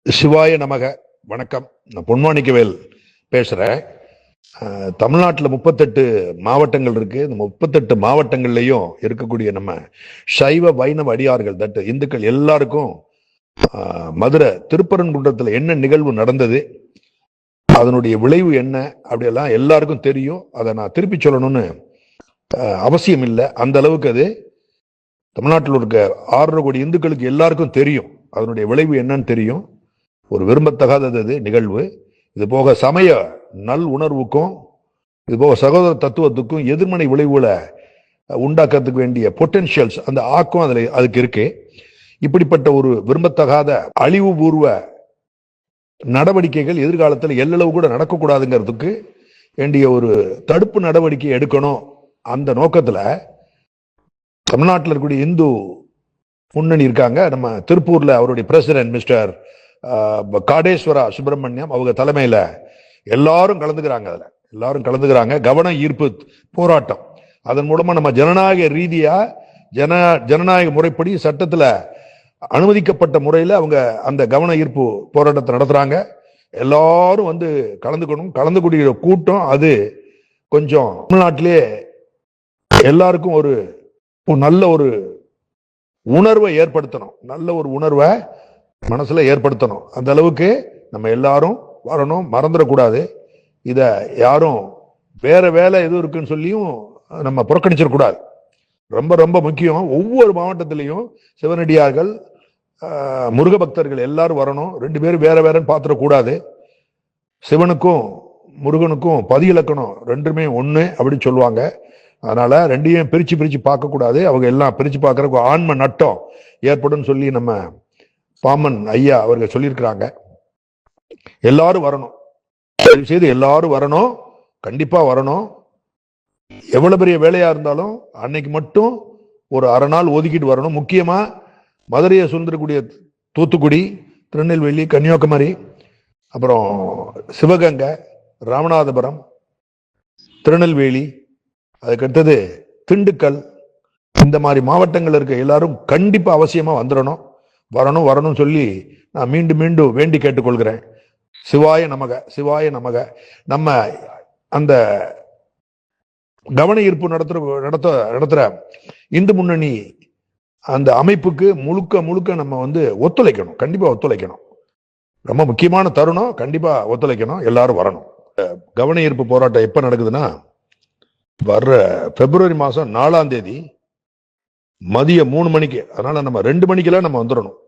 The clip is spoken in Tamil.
சிவாய நமக. வணக்கம். நான் பொன்மாணிக்கவேல் பேசுறேன். தமிழ்நாட்டில் 38 மாவட்டங்கள் இருக்கு. இந்த 38 மாவட்டங்கள்லயும் இருக்கக்கூடிய நம்ம சைவ வைணவ அடியார்கள் இந்துக்கள் எல்லாருக்கும் மதுரை திருப்பரங்குன்றத்தில் என்ன நிகழ்வு நடந்தது, அதனுடைய விளைவு என்ன, அப்படியெல்லாம் எல்லாருக்கும் தெரியும். அதை நான் திருப்பி சொல்லணும்னு அவசியம் இல்லை. அந்த அளவுக்கு அது தமிழ்நாட்டில் இருக்க 6.5 கோடி இந்துக்களுக்கு எல்லாருக்கும் தெரியும். அதனுடைய விளைவு என்னன்னு தெரியும். ஒரு விரும்பத்தகாதது நிகழ்வு. இது போக சமய நல் உணர்வுக்கும் இது போக சகோதர தத்துவத்துக்கும் எதிர்மனை விளைவுகளை உண்டாக்குறதுக்கு வேண்டிய பொட்டென்ஷியல்ஸ், அந்த ஆக்கம் அதுக்கு இருக்கு. இப்படிப்பட்ட ஒரு விரும்பத்தகாத அழிவுபூர்வ நடவடிக்கைகள் எதிர்காலத்தில் எல்லளவு கூட நடக்கக்கூடாதுங்கிறதுக்கு வேண்டிய ஒரு தடுப்பு நடவடிக்கை எடுக்கணும். அந்த நோக்கத்துல தமிழ்நாட்டில் இருக்கக்கூடிய இந்து முன்னணி இருக்காங்க. நம்ம திருப்பூர்ல அவருடைய பிரசிடென்ட் மிஸ்டர் காடேஸ்வரா சுப்பிரமணியம் அவங்க தலைமையில எல்லாரும் கலந்துக்கிறாங்க. அதுல எல்லாரும் கலந்துக்கிறாங்க. கவன ஈர்ப்பு போராட்டம். அதன் மூலமா நம்ம ஜனநாயக ரீதியா ஜனநாயக முறைப்படி சட்டத்துல அனுமதிக்கப்பட்ட முறையில அவங்க அந்த கவன ஈர்ப்பு போராட்டத்தை நடத்துறாங்க. எல்லாரும் வந்து கலந்துக்கணும். கலந்துக்கூடிய கூட்டம் அது கொஞ்சம் தமிழ்நாட்டிலே எல்லாருக்கும் ஒரு நல்ல ஒரு உணர்வை ஏற்படுத்தணும். நல்ல ஒரு உணர்வை மனசுல ஏற்படுத்தணும். அந்த அளவுக்கு நம்ம எல்லாரும் வரணும், மறந்துடக்கூடாது. இத யாரும் வேற வேலை எதுவும் இருக்குன்னு சொல்லியும் நம்ம புறக்கணிச்சிடக்கூடாது. ரொம்ப ரொம்ப முக்கியம். ஒவ்வொரு மாவட்டத்திலையும் சிவனடியார்கள், முருக பக்தர்கள் எல்லாரும் வரணும். 2 பேரும் வேற வேறன்னு பாத்திரக்கூடாது. சிவனுக்கும் முருகனுக்கும் பதி இலக்கணம் 2மே ஒண்ணு அப்படின்னு சொல்லுவாங்க. அதனால 2ஐயும் பிரிச்சு பார்க்க கூடாது. அவங்க எல்லாம் பிரிச்சு பார்க்கறதுக்கு ஆன்ம நட்டம் ஏற்படும் சொல்லி நம்ம பாமன் ஐயா அவர்கள் சொல்லியிருக்கிறாங்க. எல்லாரும் வரணும். செய்து எல்லாரும் வரணும். கண்டிப்பா வரணும். எவ்வளவு பெரிய வேலையா இருந்தாலும் அன்னைக்கு மட்டும் ஒரு அரை நாள் ஒதுக்கிட்டு வரணும். முக்கியமா மதுரையை சுந்தரக்கூடிய தூத்துக்குடி, திருநெல்வேலி, கன்னியாகுமரி, அப்புறம் சிவகங்கை, ராமநாதபுரம், திருநெல்வேலி, அதுக்கடுத்தது திண்டுக்கல், இந்த மாதிரி மாவட்டங்கள் இருக்க எல்லாரும் கண்டிப்பா அவசியமா வந்துடணும். வரணும் சொல்லி நான் மீண்டும் வேண்டி கேட்டுக்கொள்கிறேன். சிவாய நமக, சிவாய நமக. நம்ம அந்த கவன ஈர்ப்பு நடத்துற இந்து முன்னணி அந்த அமைப்புக்கு முழுக்க நம்ம வந்து ஒத்துழைக்கணும். கண்டிப்பா ஒத்துழைக்கணும். ரொம்ப முக்கியமான தருணம். கண்டிப்பா ஒத்துழைக்கணும். எல்லாரும் வரணும். கவன ஈர்ப்பு போராட்டம் எப்ப நடக்குதுன்னா, வர்ற பிப்ரவரி மாசம் 4ஆம் தேதி மதியம் 3 மணிக்கு. அதனால நம்ம 2 மணிக்கெல்லாம் நம்ம வந்துடணும்.